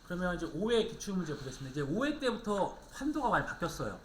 그러면 이제 5회 기출문제 보겠습니다. 이제 5회 때부터 판도가 많이 바뀌었어요.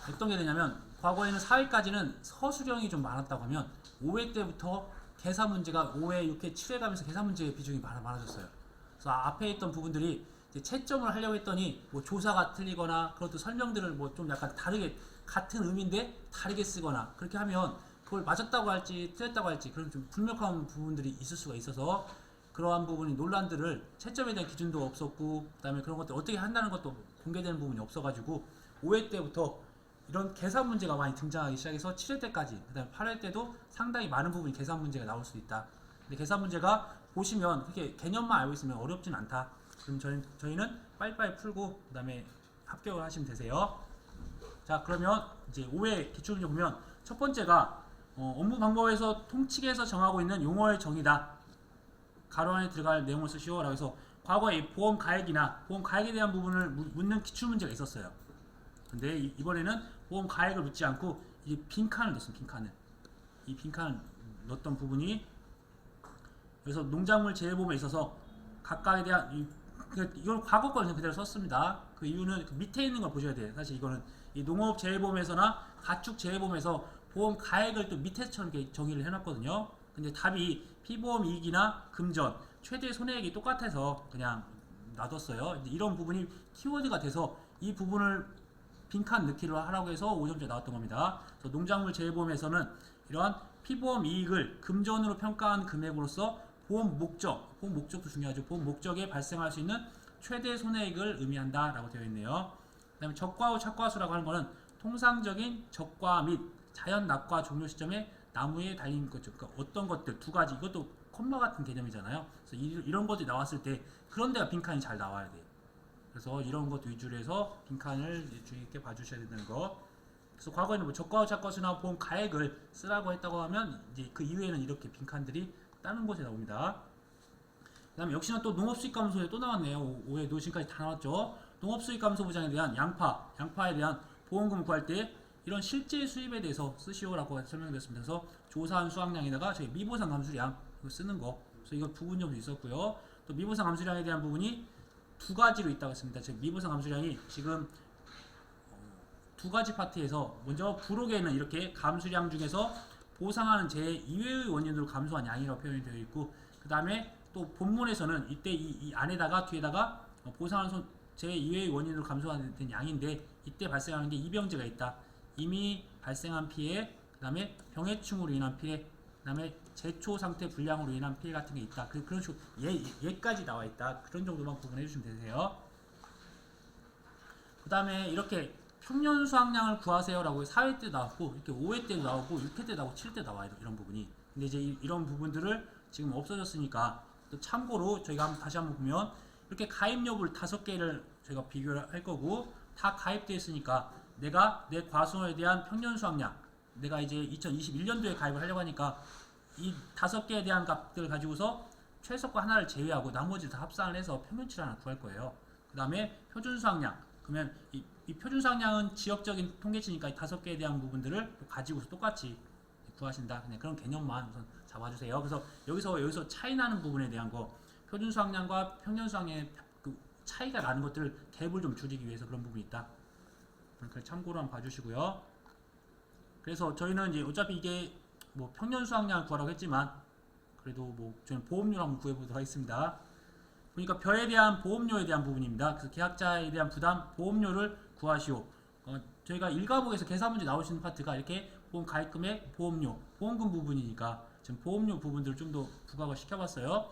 어떤 게 되냐면 과거에는 4회까지는 서술형이 좀 많았다고 하면 5회 때부터 계산 문제가 5회, 6회, 7회 가면서 계산 문제의 비중이 많아졌어요. 그래서 앞에 있던 부분들이 이제 채점을 하려고 했더니 뭐 조사가 틀리거나 그것도 설명들을 뭐 좀 약간 다르게 같은 의미인데 다르게 쓰거나 그렇게 하면 그걸 맞았다고 할지 틀렸다고 할지 그런 좀 불명확한 부분들이 있을 수가 있어서 그러한 부분이 논란들을 채점에 대한 기준도 없었고 그다음에 그런 것들 어떻게 한다는 것도 공개되는 부분이 없어가지고 5회 때부터 이런 계산 문제가 많이 등장하기 시작해서 7회 때까지 그다음에 8회 때도 상당히 많은 부분이 계산 문제가 나올 수 있다. 근데 계산 문제가 보시면 그렇게 개념만 알고 있으면 어렵진 않다. 그럼 저희는 빨리빨리 풀고 그다음에 합격을 하시면 되세요. 자, 그러면 이제 5회 기출문제 보면 첫 번째가 업무 방법에서 통칙에서 정하고 있는 용어의 정의다. 가로 안에 들어갈 내용을 쓰시오 라고 해서 과거에 보험 가액이나 보험 가액에 대한 부분을 묻는 기출문제가 있었어요. 근데 이번에는 보험 가액을 묻지 않고 이 빈칸을 넣습니다. 빈칸을. 이 빈칸을 넣었던 부분이 그래서 농작물 재해보험에 있어서 각각에 대한 이건 과거 걸 그대로 썼습니다. 그 이유는 그 밑에 있는 걸 보셔야 돼요. 사실 이거는 이 농업 재해보험에서나 가축 재해보험에서 보험 가액을 또 밑에처럼 이렇게 정의를 해놨거든요. 근데 답이 피보험 이익이나 금전, 최대 손해액이 똑같아서 그냥 놔뒀어요. 이런 부분이 키워드가 돼서 이 부분을 빈칸 넣기로 하라고 해서 5점째 나왔던 겁니다. 그래서 농작물 재해보험에서는 이러한 피보험 이익을 금전으로 평가한 금액으로서 보험 목적도 중요하죠. 보험 목적에 발생할 수 있는 최대 손해액을 의미한다 라고 되어 있네요. 그 다음에 적과후 착과수라고 하는 것은 통상적인 적과 및 자연 낙과 종료 시점에 나무에 달린 거죠. 그러니까 어떤 것들 두 가지 이것도 콤마 같은 개념이잖아요. 그래서 이런 것들이 나왔을 때 그런 데가 빈칸이 잘 나와야 돼요. 그래서 이런 것 위주로 해서 빈칸을 주의 깊게 봐주셔야 된다는 거. 그래서 과거에는 뭐 적과후 착과수나 보험 가액을 쓰라고 했다고 하면 이제 그 이후에는 이렇게 빈칸들이 다른 곳에 나옵니다. 그 다음에 역시나 또 농업수익감소에 또 나왔네요. 5회 노신까지 다 나왔죠. 농업수익감소 부장에 대한 양파에 대한 보험금 구할 때 이런 실제 수입에 대해서 쓰시오라고 설명드렸습니다. 그래서 조사한 수확량에다가 저희 미보상 감수량 이거 쓰는 거. 그래서 이거 부분 점수 있었고요. 또 미보상 감수량에 대한 부분이 두 가지로 있다고 했습니다. 즉 미보상 감수량이 지금 두 가지 파트에서 먼저 부록에는 이렇게 감수량 중에서 보상하는 재해 이외의 원인으로 감소한 양이라고 표현이 되어 있고 그 다음에 또 본문에서는 이때 이 안에다가 뒤에다가 보상하는 재해 이외의 원인으로 감소한 양인데 이때 발생하는 게 이병재가 있다. 이미 발생한 피해, 그 다음에 병해충으로 인한 피해, 그 다음에 제초 상태 불량으로 인한 피해 같은 게 있다. 그런 식으로 얘까지 나와 있다. 그런 정도만 구분해 주시면 되세요. 그 다음에 이렇게 평년 수확량을 구하세요 라고 4회 때 나왔고 이렇게 5회 때 나오고 6회 때 나오고 7회 때 나와요. 이런 부분이. 근데 이제 이런 부분들을 지금 없어졌으니까 또 참고로 저희가 다시 한번 보면 이렇게 가입 여부를 5개를 저희가 비교를 할 거고 다 가입되어 있으니까 내가 내 과수원에 대한 평년 수확량 내가 이제 2021년도에 가입을 하려고 하니까 이 5개에 대한 값들을 가지고서 최소가 하나를 제외하고 나머지 다 합산을 해서 평균치를 하나 구할 거예요. 그 다음에 표준 수확량 그러면 이 표준 수확량은 지역적인 통계치니까 이 5개에 대한 부분들을 가지고서 똑같이 구하신다. 그냥 그런 개념만 우선 잡아주세요. 그래서 여기서 차이 나는 부분에 대한 거 표준 수확량과 평년 수확량의 그 차이가 나는 것들을 갭을 좀 줄이기 위해서 그런 부분이 있다. 그러니까 참고로 한번 봐주시고요. 그래서 저희는 이제 어차피 이게 뭐 평년 수확량을 구하라고 했지만 그래도 뭐 저희는 보험료를 한번 구해보도록 하겠습니다. 그러니까 벼에 대한 보험료에 대한 부분입니다. 그래서 계약자에 대한 부담 보험료를 구하시오. 저희가 일가복에서 계산 문제 나오시는 파트가 이렇게 보험 가입금액 보험료 보험금 부분이니까 지금 보험료 부분들을 좀 더 부각을 시켜봤어요.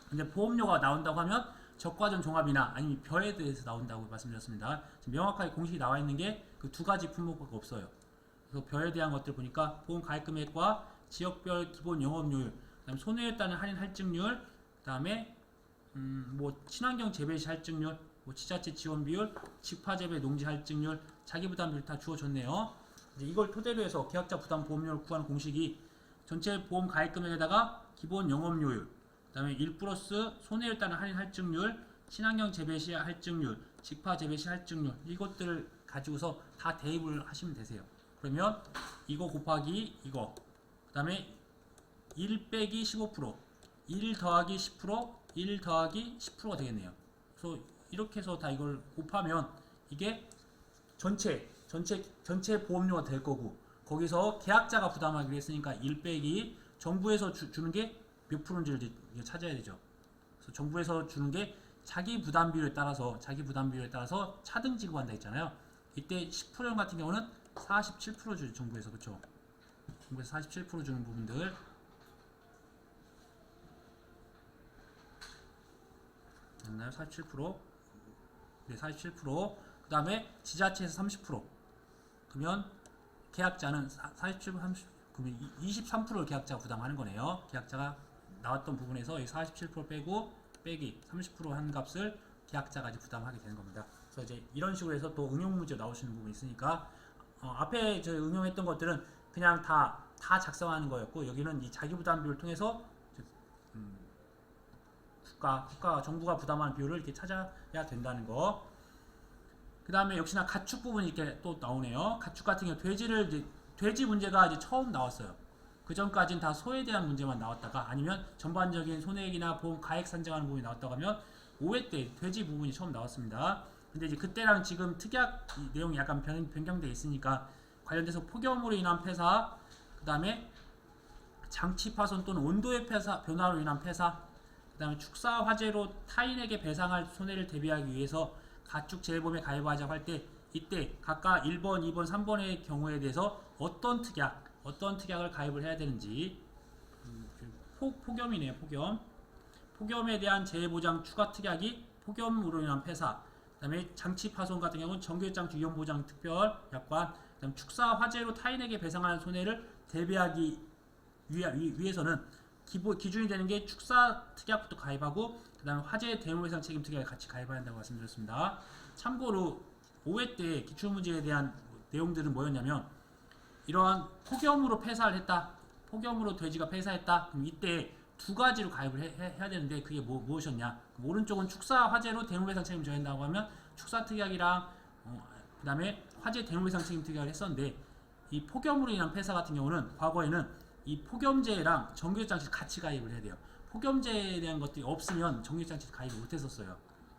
근데 보험료가 나온다고 하면 적과전 종합이나 아니면 벼에 대해서 나온다고 말씀드렸습니다. 지금 명확하게 공식이 나와 있는 게 그 두 가지 품목밖에 없어요. 그래서 벼에 대한 것들 보니까 보험 가입금액과 지역별 기본 영업료율, 그다음에 손해에 따른 할인 할증률, 그다음에 뭐 친환경 재배 시 할증률, 뭐 지자체 지원 비율, 직파 재배 농지 할증률, 자기 부담 비율 다 주어졌네요. 이제 이걸 토대로 해서 계약자 부담 보험료를 구하는 공식이 전체 보험 가입금액에다가 기본 영업료율, 그다음에 1 플러스 손해에 따른 할인 할증률, 친환경 재배 시 할증률, 직파 재배 시 할증률 이것들을 가지고서 다 대입을 하시면 되세요. 그러면 이거 곱하기 이거, 그다음에 1 빼기 15%, 1 더하기 10%, 1 더하기 10%가 되겠네요. 그래서 이렇게 해서 다 이걸 곱하면 이게 전체 보험료가 될 거고, 거기서 계약자가 부담하기로 했으니까 1 빼기 정부에서 주는 게 몇 프로인지를 이제 찾아야 되죠. 그래서 정부에서 주는 게 자기 부담 비율에 따라서 차등 지급한다 했잖아요. 이때 10% 같은 경우는 47% 주죠. 정부에서. 그렇죠? 정부에서 47% 주는 부분들. 맞나요? 47%. 네, 47%. 그 다음에 지자체에서 30%. 그러면 계약자는 47, 30, 그러면 23%를 계약자가 부담하는 거네요. 계약자가 나왔던 부분에서 47% 빼기 30%한 값을 계약자가 이제 부담하게 되는 겁니다. 그래서 이제 이런 식으로 해서 또 응용 문제 나오시는 부분이 있으니까 앞에 저희 응용했던 것들은 그냥 다 작성하는 거였고, 여기는 이 자기 부담 비율을 통해서 정부가 부담하는 비율을 이렇게 찾아야 된다는 거. 그 다음에 역시나 가축 부분이 이렇게 또 나오네요. 가축 같은 경우 돼지 문제가 이제 처음 나왔어요. 그 전까지는 다 소에 대한 문제만 나왔다가, 아니면 전반적인 손해액이나 보험 가액 산정하는 부분이 나왔다고 하면 5회 때 돼지 부분이 처음 나왔습니다. 근데 이제 그때랑 지금 특약 내용이 약간 변경돼 있으니까 관련돼서 폭염으로 인한 폐사, 그 다음에 장치 파손 또는 온도의 변화로 인한 폐사, 그 다음에 축사 화재로 타인에게 배상할 손해를 대비하기 위해서 가축재해보험에 가입하자고 할 때, 이때 각각 1번, 2번, 3번의 경우에 대해서 어떤 특약을 가입을 해야 되는지. 폭염이네요. 폭염에 대한 재해보장 추가 특약이 폭염으로 인한 폐사, 그 다음에 장치 파손 같은 경우는 정규장치 위험보장 특별약관, 그 다음 축사 화재로 타인에게 배상하는 손해를 대비하기 위해서는 기준이 되는 게 축사 특약부터 가입하고, 그 다음에 화재 대응배상 책임 특약을 같이 가입해야 한다고 말씀드렸습니다. 참고로 5회 때 기출문제에 대한 내용들은 뭐였냐면, 이러한 폭염으로 폐사를 했다, 폭염으로 돼지가 폐사했다, 그럼 이때 두 가지로 가입을 해야 되는데, 그게 무엇이었냐. 오른쪽은 축사 화재로 대응배상 책임 져야 한다고 하면 축사 특약이랑 그 다음에 화재 대응배상 책임 특약을 했었는데, 이 폭염으로 인한 폐사 같은 경우는 과거에는 이 폭염재해랑 정규장치 같이 가입을 해야 돼요. 폭염재해에 대한 것들이 없으면 정규장치 가입을 못했었어요.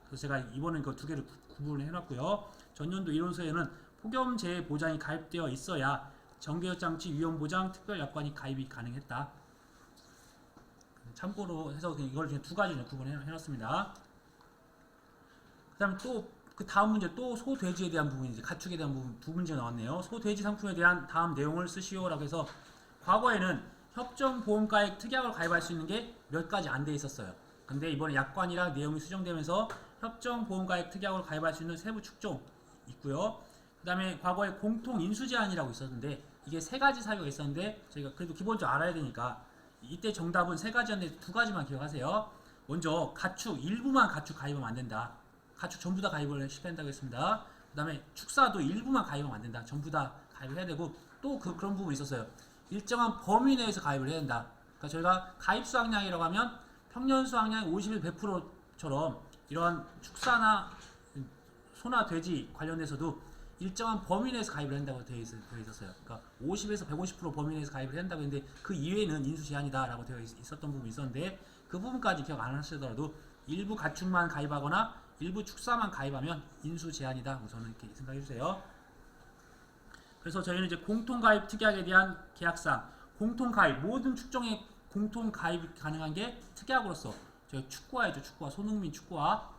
그래서 제가 이번엔 그 두 개를 구분을 해놨고요. 전년도 이론서에는 폭염재해 보장이 가입되어 있어야 정규장치 위험보장 특별약관이 가입이 가능했다. 참고로 해서 이걸 두 가지로 구분을 해놨습니다. 그 다음에 또 그 다음 문제, 또 소, 돼지에 대한 부분이 이제 가축에 대한 부분 두 문제가 나왔네요. 소, 돼지 상품에 대한 다음 내용을 쓰시오라고 해서, 과거에는 협정보험가액 특약을 가입할 수 있는 게 몇 가지 안 돼 있었어요. 근데 이번에 약관이랑 내용이 수정되면서 협정보험가액 특약을 가입할 수 있는 세부 축종 있고요. 그 다음에 과거에 공통인수제한이라고 있었는데, 이게 세 가지 사유가 있었는데 저희가 그래도 기본적으로 알아야 되니까 이때 정답은 세 가지였는데 두 가지만 기억하세요. 먼저 일부만 가축 가입하면 안 된다. 가축 전부 다 가입을 시켜야 한다고 했습니다. 그 다음에 축사도 일부만 가입하면 안 된다. 전부 다 가입을 해야 되고, 또 그런 부분이 있었어요. 일정한 범위 내에서 가입을 해야 된다. 그러니까 저희가 가입 수확량이라고 하면 평년 수확량 50일 100%처럼 이러한 축사나 소나 돼지 관련해서도 일정한 범위 내에서 가입을 한다고 되어 있었어요. 그러니까 50에서 150% 범위 내에서 가입을 한다고 했는데, 그 이외에는 인수 제한이다라고 되어 있었던 부분이 있었는데, 그 부분까지 기억 안 하시더라도 일부 가축만 가입하거나 일부 축사만 가입하면 인수 제한이다. 저는 이렇게 생각해 주세요. 그래서 저희는 이제 공통가입 특약에 대한 계약상, 공통가입, 모든 축종에 공통가입이 가능한 게 특약으로서 저희 축구화이죠. 축구화, 손흥민 축구화.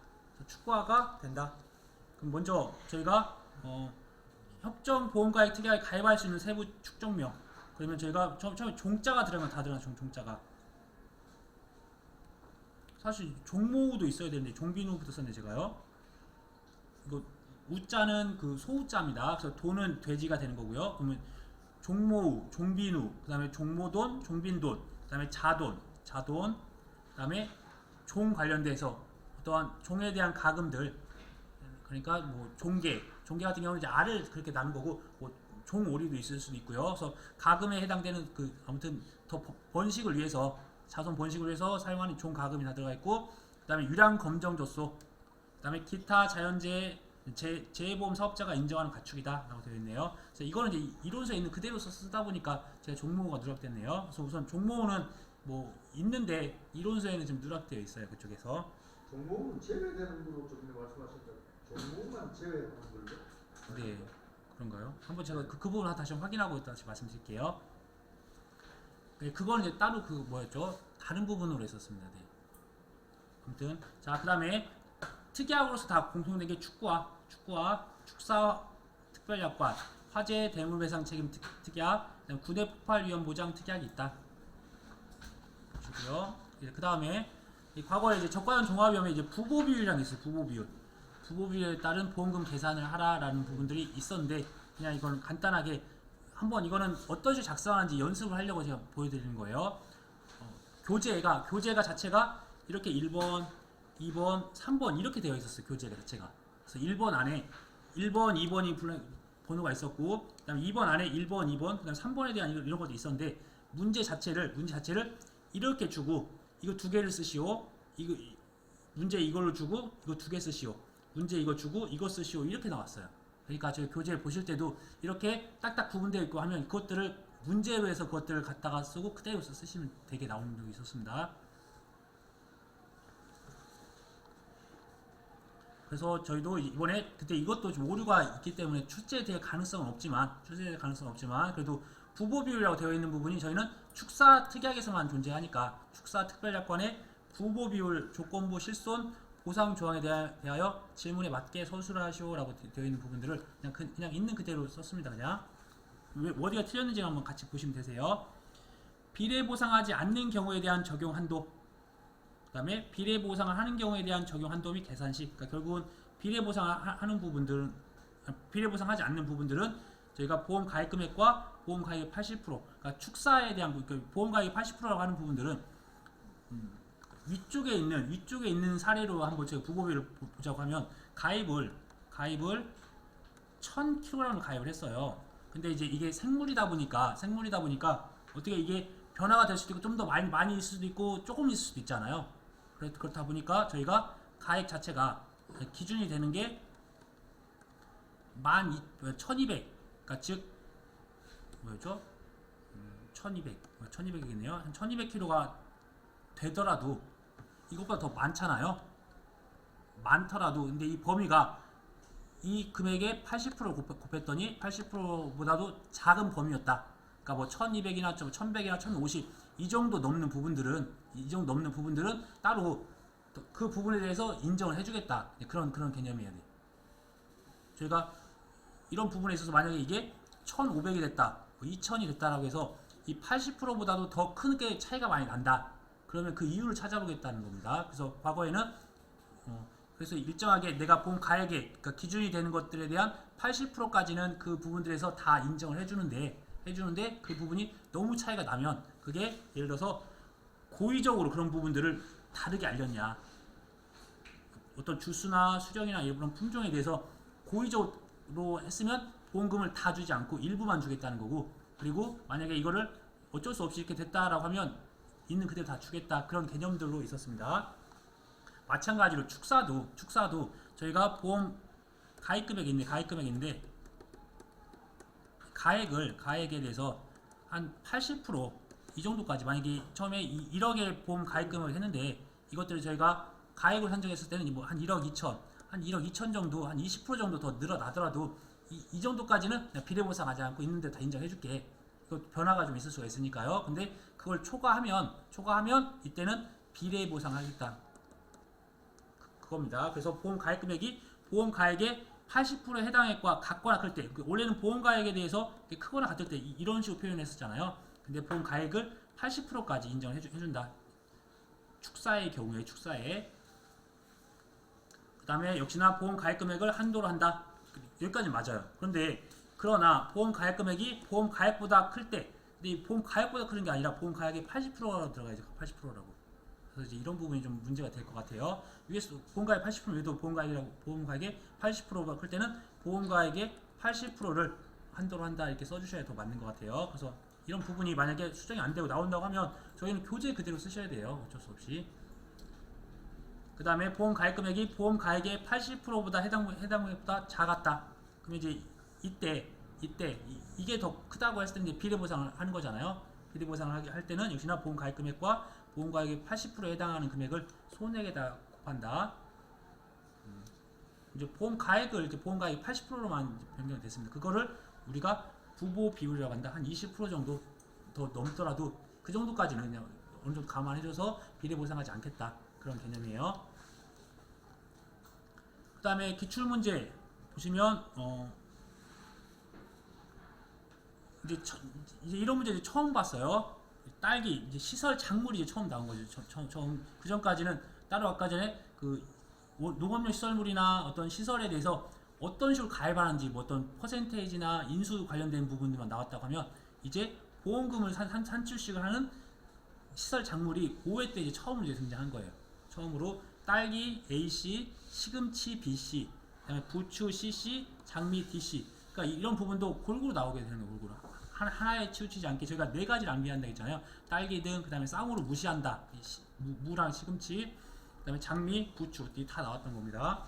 축구화가 된다. 그럼 먼저 저희가 협정보험가입 특약에 가입할 수 있는 세부 축종명. 그러면 저희가 처음에 종자가 들어가면 다 들어가죠. 종자가. 사실 종모우도 있어야 되는데 종비누부터 썼네 제가요. 이거 우자는 그 소우자입니다. 그래서 돈은 돼지가 되는 거고요. 그러면 종모우, 종비누, 그 다음에 종모돈, 종빈돈, 그 다음에 자돈, 그 다음에 종 관련돼서 어떠한 종에 대한 가금들, 그러니까 뭐 종계 같은 경우는 이제 알을 그렇게 나눈 거고, 뭐 종오리도 있을 수도 있고요. 그래서 가금에 해당되는 그 아무튼 더 번식을 위해서, 자손 번식을 위해서 사용하는 종 가금이 다 들어가 있고, 그 다음에 유량 검정조소, 그 다음에 기타 자연재해 재해보험 사업자가 인정하는 가축이다 라고 되어 있네요. 그래서 이거는 이제 이론서에 있는 그대로 쓰다 보니까 제가 종모가 누락됐네요. 그래서 우선 종모는 뭐 있는데 이론서에는 좀 누락되어 있어요. 그쪽에서. 종목은 제외되는 걸로 좀 말씀하셨죠. 종목만 제외하는 걸로? 네, 그런가요? 한번 제가 그 부분 다시 확인하고 다시 말씀드릴게요. 네, 그건 이제 따로 그 뭐였죠? 다른 부분으로 했었습니다. 네. 아무튼 자, 그다음에 특약으로서 다 공통된 게 축구와 축사 특별약관, 화재 대물배상 책임 특약, 군대 폭발 위험 보장 특약이 있다. 보시고요. 그 다음에 과거에 이제 적과연 종합위험에 이제 부보 비율이라는 게 있어요. 부보 비율. 부보 비율에 따른 보험금 계산을 하라라는 부분들이 있었는데 그냥 이건 간단하게 한번 이거는 어떤 식으로 작성하는지 연습을 하려고 제가 보여드리는 거예요. 교재가 자체가 이렇게 1번, 2번, 3번 이렇게 되어 있었어요. 교재가 자체가. 그래서 1번 안에 1번, 2번이 번호가 있었고, 그다음에 2번 안에 1번, 2번, 그다음 3번에 대한 이런 것도 있었는데 문제 자체를 이렇게 주고 이거 두 개를 쓰시오. 이거 문제 이걸로 주고 이거 두 개 쓰시오. 문제 이거 주고 이거 쓰시오. 이렇게 나왔어요. 그러니까 저희 교재 보실 때도 이렇게 딱딱 구분되어 있고 하면 그것들을 문제로 해서 그것들을 갖다가 쓰고 그대로 쓰시면 되게 나오는 적이 있었습니다. 그래서 저희도 이번에 그때 이것도 좀 오류가 있기 때문에 출제될 가능성은 없지만 그래도 부보 비율이라고 되어 있는 부분이 저희는 축사 특약에서만 존재하니까 축사 특별약관의 부보 비율 조건부 실손 보상 조항에 대하여 질문에 맞게 서술하시오라고 되어 있는 부분들을 그냥 있는 그대로 썼습니다. 그냥 어디가 틀렸는지 한번 같이 보시면 되세요. 비례 보상하지 않는 경우에 대한 적용 한도, 그 다음에 비례 보상을 하는 경우에 대한 적용 한도 및 계산식. 그러니까 결국은 비례 보상하는 부분들은, 비례 보상하지 않는 부분들은 저희가 보험 가입 금액과 보험 가입의 80%, 그러니까 축사에 대한 그러니까 보험 가입 80%라고 하는 부분들은 위쪽에 있는 사례로 한번 제가 부보비를 보자고 하면 가입을 1000kg을 가입을 했어요. 근데 이제 이게 생물이다 보니까 어떻게 이게 변화가 될 수도 있고 좀 더 많이 있을 수도 있고 조금 있을 수도 있잖아요. 그렇다 보니까 저희가 가액 자체가 기준이 되는 게 1200, 그러니까 즉 뭐였죠? 1200이겠네요. 한 1200kg가 되더라도 이것보다 더 많잖아요. 많더라도 근데 이 범위가 이 금액의 80%를 곱했더니 80%보다도 작은 범위였다. 그러니까 뭐 1200이나 1100이나 1050 이 정도 넘는 부분들은 따로 그 부분에 대해서 인정을 해주겠다. 그런 개념이에요. 저희가 이런 부분에 있어서 만약에 이게 1500이 됐다, 2000이 됐다라고 해서 이 80%보다도 더 큰 게 차이가 많이 난다. 그러면 그 이유를 찾아보겠다는 겁니다. 그래서 과거에는 그래서 일정하게 내가 본 가액에 그러니까 기준이 되는 것들에 대한 80%까지는 그 부분들에서 다 인정을 해주는데 그 부분이 너무 차이가 나면 그게 예를 들어서 고의적으로 그런 부분들을 다르게 알렸냐, 어떤 주수나 수령이나 이런 품종에 대해서 고의적으로 했으면 보험금을 다 주지 않고 일부만 주겠다는 거고, 그리고 만약에 이거를 어쩔 수 없이 이렇게 됐다라고 하면 있는 그대로 다 주겠다, 그런 개념들로 있었습니다. 마찬가지로 축사도 저희가 보험 가입 금액이 있는데 가액에 대해서 한 80% 정도까지, 만약에 처음에 1억의 보험 가입 금액을 했는데 이것들을 저희가 가액을 산정했을 때는 뭐 한 1억 2천 정도, 한 20% 정도 더 늘어나더라도 이 정도까지는 비례 보상하지 않고 있는데 다 인정해줄게. 이거 변화가 좀 있을 수가 있으니까요. 근데 그걸 초과하면 이때는 비례 보상하겠다. 그겁니다. 그래서 보험 가입 금액이 보험 가액의 80%에 해당액과 같거나 클 때, 원래는 보험 가액에 대해서 크거나 같을 때 이런 식으로 표현했었잖아요. 근데 보험 가액을 80%까지 인정해준다. 축사의 경우에 그 다음에 역시나 보험 가입 금액을 한도로 한다. 여기까지 맞아요. 그러나 보험 가입 금액이 보험 가액보다 클 때, 근데 보험 가액보다 크는 게 아니라 보험 가액의 80%로 들어가야죠. 80%라고. 그래서 이제 이런 부분이 좀 문제가 될 것 같아요. 위에서 보험가액 80% 외에도 보험가액의 80%가 클 때는 보험가액의 80%를 한도로 한다 이렇게 써주셔야 더 맞는 것 같아요. 그래서 이런 부분이 만약에 수정이 안 되고 나온다고 하면 저희는 교재 그대로 쓰셔야 돼요. 어쩔 수 없이. 그 다음에 보험가액 금액이 보험가액의 80%보다 해당금액보다 작았다. 그럼 이제 이때 이게 더 크다고 했을 때 이제 비례 보상을 하는 거잖아요. 비례 보상을 할 때는 역시나 보험가액 금액과 보험가액의 80%에 해당하는 금액을 손해에다 곱한다. 이제 보험 가액을 이제 보험 가액 80%로만 변경이 됐습니다. 그거를 우리가 부보 비율이라고 한다. 한 20% 정도 더 넘더라도 그 정도까지는 그냥 어느 정도 감안해줘서 비례 보상하지 않겠다. 그런 개념이에요. 그 다음에 기출문제 보시면 이제 이런 문제 이제 처음 봤어요. 딸기 이제 시설 작물이 이제 처음 나온 거죠. 처음 그 전까지는 따로 아까 전에 그 농업용 시설물이나 어떤 시설에 대해서 어떤 식으로 가입하는지 뭐 어떤 퍼센테이지나 인수 관련된 부분들만 나왔다고 하면 이제 보험금을 산출식을 하는 시설 작물이 고2 때 이제 처음으로 이제 등장한 거예요. 처음으로 딸기 AC, 시금치 BC, 그다음에 부추 CC, 장미 DC. 그러니까 이런 부분도 골고루 나오게 되는 거예요. 골고루 하나에 치우치지 않게 저희가 네 가지를 암기한다 했잖아요. 딸기 등 그다음에 쌍으로 무시한다. 무랑 시금치, 그다음에 장미, 부추 다 나왔던 겁니다.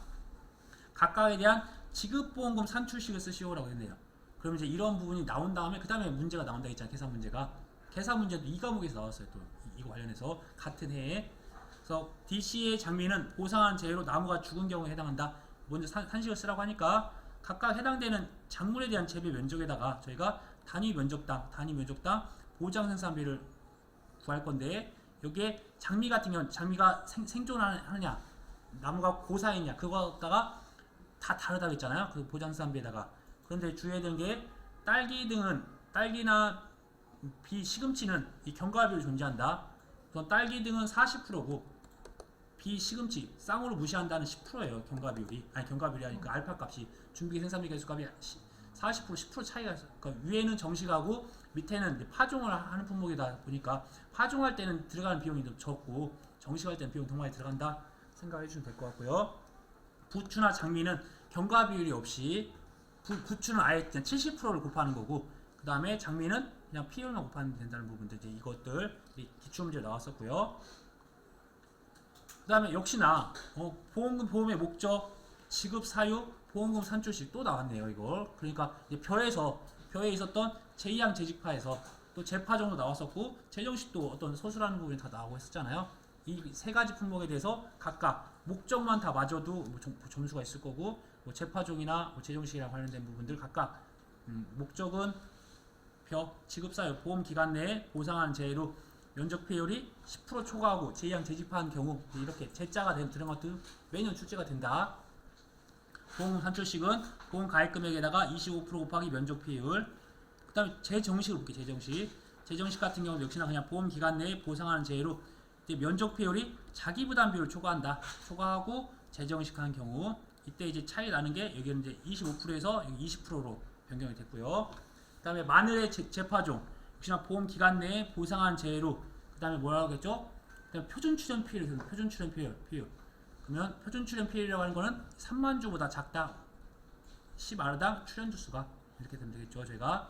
각각에 대한 지급보험금 산출식을 쓰시오라고 했네요. 그럼 이제 이런 부분이 나온 다음에 그 다음에 문제가 나온다 했잖아요. 계산 문제가. 계산 문제도 이 과목에서 나왔어요. 또 이거 관련해서 같은 해에. 그래서 DC의 장미는 보상한 재해로 나무가 죽은 경우에 해당한다. 먼저 산식을 쓰라고 하니까 각각 해당되는 작물에 대한 재배 면적에다가 저희가 단위 면적당 보장 생산비를 구할 건데 여기에 장미 같은 경우는 장미가 생존하느냐 나무가 고사했냐 그거다가 다 다르다고 했잖아요. 그 보장 생산비에다가. 그런데 주의해야 되는 게 딸기나 비시금치는 이 경과비율이 존재한다. 그럼 딸기 등은 40%고 비시금치 쌍으로 무시한다는 10%예요. 경과비율이. 아니 경과비율이 아니까 알파 값이 준비 생산비 계수값이 40% 10% 차이가 있어요. 그러니까 위에는 정식하고 밑에는 이제 파종을 하는 품목이다 보니까 파종할 때는 들어가는 비용이 좀 적고 정식할 때는 비용 더 많이 들어간다 생각해 주시면 될 것 같고요. 부추나 장미는 경과비율이 없이 부추는 아예 그냥 70%를 곱하는 거고 그 다음에 장미는 그냥 비율만 곱하면 된다는 부분들 이제 이것들 기출문제 나왔었고요. 그 다음에 역시나 보험금 보험의 목적 지급 사유 보험금 산출식 또 나왔네요. 이걸 그러니까 이제 벼에 있었던 제2항 재직파에서 또 재파정도 나왔었고 재정식도 어떤 서술하는 부분이 다 나오고 했었잖아요. 이 세 가지 품목에 대해서 각각 목적만 다 맞아도 뭐 점수가 있을 거고 뭐 재파종이나 뭐 재정식이랑 관련된 부분들 각각 목적은 벼 지급사유 보험 기간 내에 보상하는 재해로 면적 폐율이 10% 초과하고 제2항 재집한 경우 이렇게 제자가 들은 것들 매년 출제가 된다. 보험 산출식은 보험 가입 금액에다가 25% 곱하기 면적 폐율. 그 다음에 재정식을 볼게요. 재정식 같은 경우 역시나 그냥 보험 기간 내에 보상하는 재해로 면적 폐율이 자기 부담 비율을 초과한다. 초과하고 재정식하는 경우 이때 이제 차이 나는 게 여기는 이제 25%에서 20%로 변경이 됐고요. 그 다음에 마늘의 재파종 역시나 보험 기간 내에 보상한 재해로 그 다음에 뭐라고 했죠? 그다음에 표준 출연 피해율 표준 출연 피해율 그러면 표준 출연 피해율이라고 하는 거는 3만 주보다 작다 10R당 출연주 수가 이렇게 되면 되겠죠. 저희가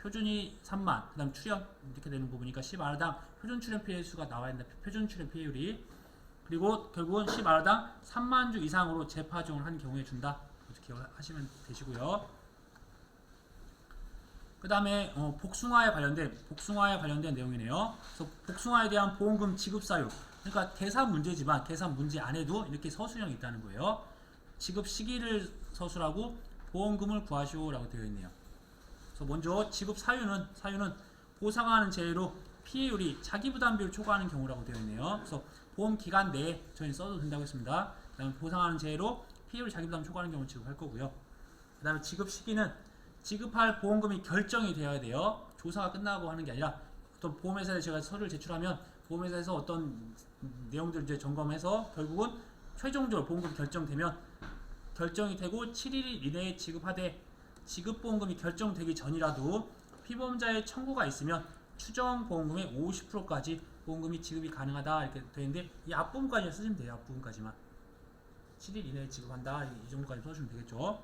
표준이 3만 그 다음 출연 이렇게 되는 부분이니까 10R당 표준 출연 피해 수가 나와야 된다. 표준 출연 피해율이 그리고 결국은 10R당 3만 주 이상으로 재파종을 한 경우에 준다. 이렇게 기억하시면 되시고요. 그 다음에 복숭아에 관련된 내용이네요. 그래서 복숭아에 대한 보험금 지급 사유 그러니까 계산 문제지만 계산 문제 안에도 이렇게 서술형이 있다는 거예요. 지급 시기를 서술하고 보험금을 구하시오라고 되어 있네요. 그래서 먼저 지급 사유는 보상하는 재해로 피해율이 자기 부담 비율을 초과하는 경우라고 되어 있네요. 그래서 보험 기간 내에 저희는 써도 된다고 했습니다. 그다음에 보상하는 재해로 피해율이 자기 부담 초과하는 경우 지급할 거고요. 그다음에 지급 시기는 지급할 보험금이 결정이 되어야 돼요. 조사가 끝나고 하는 게 아니라 어떤 보험회사에 제가 서류를 제출하면 보험회사에서 어떤 내용들을 이제 점검해서 결국은 최종적으로 보험금이 결정되면 결정이 되고 7일 이내에 지급하되 지급보험금이 결정되기 전이라도 피보험자의 청구가 있으면 추정 보험금의 50%까지 보험금이 지급이 가능하다 이렇게 되는데 이 앞부분까지 쓰시면 돼요. 앞부분까지만 7일 이내에 지급한다 이 정도까지 써주시면 되겠죠.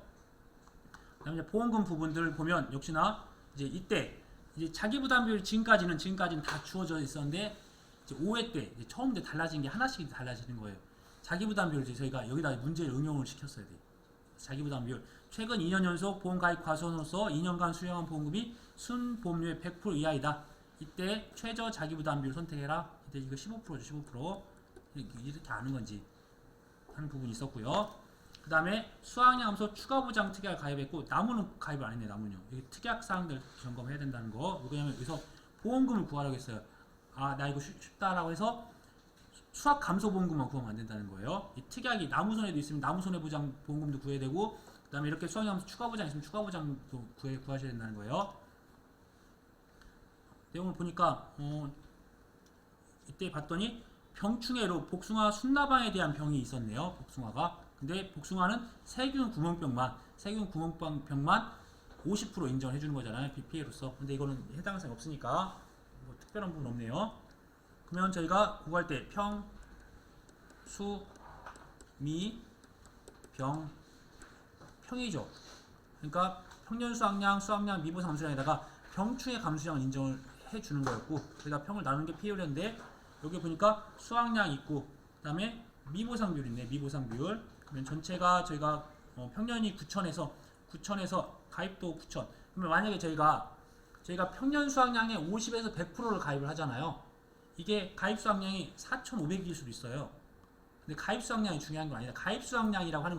그다음에 이제 보험금 부분들 보면 역시나 이제 이때 이제 자기 부담 비율 지금까지는 다 주어져 있었는데 이제 5회 때 이제 처음 이제 달라진 게 하나씩 달라지는 거예요. 자기 부담 비율 이제 저희가 여기다 문제를 응용을 시켰어야 돼요. 자기 부담 비율 최근 2년 연속 보험 가입 과수원으로서 2년간 수령한 보험금이 순보험료의 100% 이하이다. 이때 최저 자기 부담 비율 선택해라. 이때 이거 15%죠. 15% 이렇게 아는 건지 하는 부분이 있었고요. 그 다음에 수학량 함수 추가 보장 특약 가입했고 나무는 가입을 안 했네요. 나무는요. 여기 특약 사항들 점검해야 된다는 거. 왜냐면 여기서 보험금을 구하라고 했어요. 아, 나 이거 쉽다라고 해서 수학 감소 보험금만 구하면 안 된다는 거예요. 이 특약이 나무 손해도 있으면 나무 손해 보장 보험금도 구해야 되고, 그 다음에 이렇게 수학량 함수 추가 보장 있으면 추가 보장도 구하셔야 된다는 거예요. 내용을 보니까 이때 봤더니 병충해로 복숭아 순나방에 대한 병이 있었네요. 복숭아가. 근데 복숭아는 세균 구멍병만 50% 인정을 해주는 거잖아요. 피해로서. 근데 이거는 해당 사항이 없으니까 뭐 특별한 부분 없네요. 그러면 저희가 구할 때 평, 수, 미, 병, 평이죠. 그러니까 평년 수확량, 수확량, 미보상 감수량에다가 병충해 감수량을 인정을 해주는 거였고, 저희가 평을 나누는 게 피해율인데 여기 보니까 수확량 있고, 그 다음에 미보상 비율 있네. 미보상 비율. 그러면 전체가 저희가 평년이 9천에서 가입도 9천. 그러면 만약에 저희가 평년 수확량의 50에서 100%를 가입을 하잖아요. 이게 가입 수확량이 4,500일 수도 있어요. 근데 가입 수확량이 중요한 건 아니다. 가입 수확량이라고 하는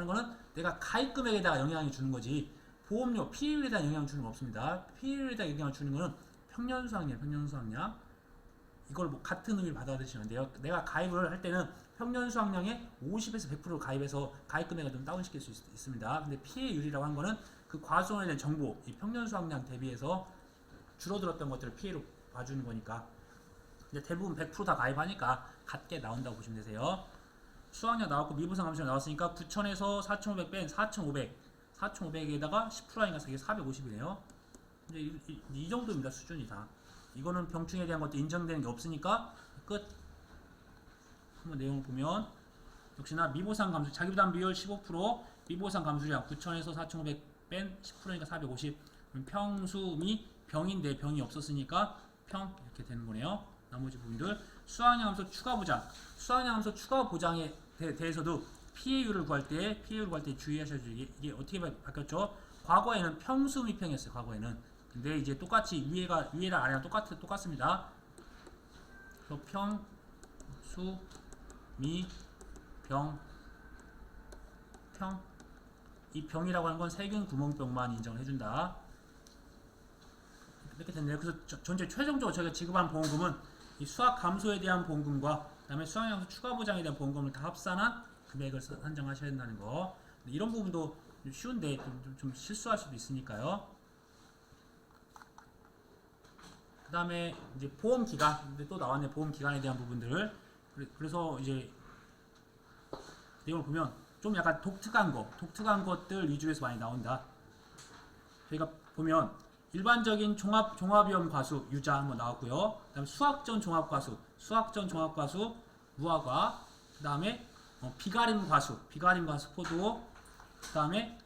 거는 내가 가입 금액에다가 영향을 주는 거지, 보험료, 피해율에 대한 영향을 주는 건 없습니다. 피해율에 대한 영향을 주는 거는 평년 수확량, 평년 수확량. 이걸 뭐 같은 의미를 받아들이시면 안 돼요. 내가 가입을 할 때는 평년 수확량의 50에서 100% 가입해서 가입 금액을 좀 다운시킬 수 있습니다. 근데 피해율이라고 하는 거는 그 과수원에 대한 정보, 이 평년 수확량 대비해서 줄어들었던 것들을 피해로 봐주는 거니까. 근데 대부분 100% 다 가입하니까 같게 나온다고 보시면 되세요. 수확량 나왔고 미보상 감수량 나왔으니까 9,000에서 4,500 뺀 4,500에다가 10% 하니까 이게 450이네요. 이제 이 정도입니다. 수준이 다. 이거는 병충해에 대한 것도 인정되는 게 없으니까 끝. 한번 내용을 보면 역시나 미보상 감수, 자기부담 비율 15%, 미보상 감수량 9,000에서 4,500 뺀 10%니까 450. 그럼 평수미 병인데 병이 없었으니까 평 이렇게 되는 거네요. 나머지 부분들 수확량 함수 추가 보장, 수확량 함수 추가 보장에 대해서도 피해율을 구할 때 주의하셔야 돼요. 이게 어떻게 바뀌었죠? 과거에는 평수미평이었어요. 과거에는. 근데 이제 똑같이 위에랑 아래랑 똑같습니다. 그래서 평, 수, 미, 병, 평. 이 병이라고 하는 건 세균 구멍병만 인정을 해준다. 이렇게 됐네요. 그래서 전체 최종적으로 저희가 지급한 보험금은 이 수학 감소에 대한 보험금과 그다음에 수학량수 추가 보장에 대한 보험금을 다 합산한 금액을 산정하셔야 된다는 거. 이런 부분도 쉬운데 좀 실수할 수도 있으니까요. 그 다음에 이제 보험 기간, 근데 또 나왔네. 보험 기간에 대한 부분들을. 그래서 이제 내용을 보면 좀 약간 독특한 것들 위주에서 많이 나온다. 저희가 보면 일반적인 종합위험 과수 유자 한번 나왔고요. 그다음에 수학전 종합과수 무화과, 그다음에 비가림 과수 포도, 그다음에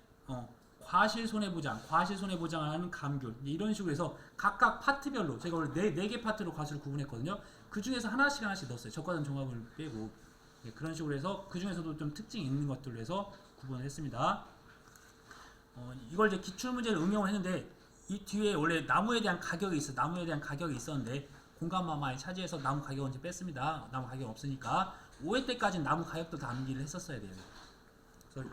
과실 손해보장을 하는 감귤. 이런 식으로 해서 각각 파트별로 제가 원래 4개 파트로 과수를 구분했거든요. 그 중에서 하나씩 넣었어요. 적과점 종합을 빼고. 네, 그런 식으로 해서 그 중에서도 좀 특징이 있는 것들로 해서 구분을 했습니다. 이걸 이제 기출문제를 응용을 했는데 이 뒤에 원래 나무에 대한 가격이 있었는데 공간만 많이 차지해서 나무 가격은 이제 뺐습니다. 나무 가격 없으니까 5회 때까지는 나무 가격도 담기를 했었어야 돼요. 그래서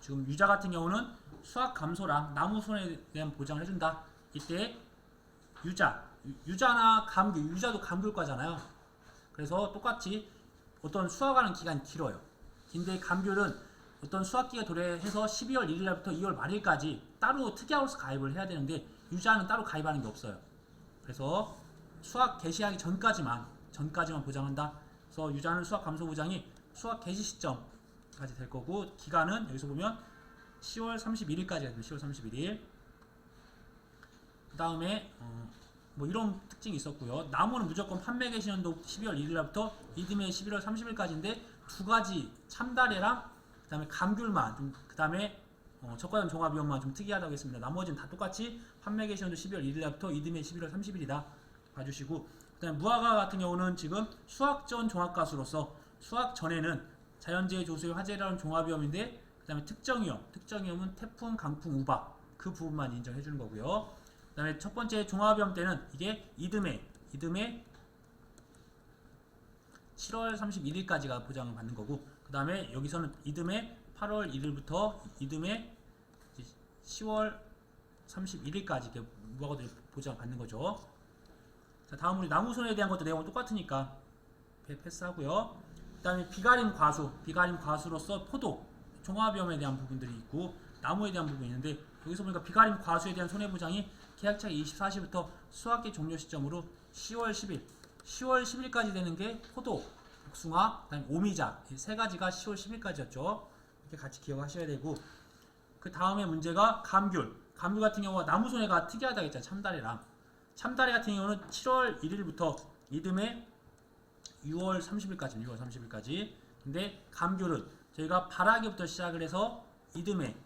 지금 유자 같은 경우는 수학 감소랑 나무 손해에 대한 보장을 해준다. 이때 유자나 감귤, 유자도 감귤과잖아요. 그래서 똑같이 어떤 수확하는 기간이 길어요. 근데 감귤은 어떤 수확기가 도래해서 12월 1일 날부터 2월 말일까지 따로 특약으로서 가입을 해야 되는데 유자는 따로 가입하는 게 없어요. 그래서 수확 개시하기 전까지만 보장한다. 그래서 유자는 수확 감소 보장이 수확 개시 시점까지 될 거고, 기간은 여기서 보면 10월 31일까지 됩니다. 10월 31일. 그 다음에 뭐 이런 특징이 있었고요. 나무는 무조건 판매 개시년도 12월 1일 날부터 이듬해 11월 30일까지인데 두 가지 참다래랑 그 다음에 감귤만 그 다음에 적과점 종합위험만 좀 특이하다고 했습니다. 나머지는 다 똑같이 판매 개시년도 12월 1일 날부터 이듬해 11월 30일이다 봐주시고, 그 다음에 무화과 같은 경우는 지금 수학전 종합가수로서 수학 전에는 자연재해 조소의 화재라는 종합위험인데, 그 다음에 특정위험은 태풍, 강풍, 우박 그 부분만 인정해 주는 거고요. 그 다음에 첫 번째 종합위험 때는 이게 이듬해 7월 31일까지가 보장을 받는 거고, 그 다음에 여기서는 이듬해 8월 1일부터 이듬해 10월 31일까지 이렇게 무과금들 보장 받는 거죠. 자, 다음 우리 나무손해에 대한 것도 내용은 똑같으니까 패스하고요. 그 다음에 비가림 과수로서 포도, 종합위험에 대한 부분들이 있고 나무에 대한 부분이 있는데, 여기서 보니까 비가림 과수에 대한 손해보장이 계약차기 24시부터 수확기 종료 시점으로 10월 10일까지 되는 게 포도, 복숭아, 그다음에 오미자 이 세 가지가 10월 10일까지였죠. 이렇게 같이 기억하셔야 되고, 그 다음에 문제가 감귤 같은 경우가 나무손해가 특이하다고 했잖아요. 참다리 같은 경우는 7월 1일부터 이듬해 6월 30일까지. 근데 감귤은 저희가 발화기부터 시작을 해서 이듬해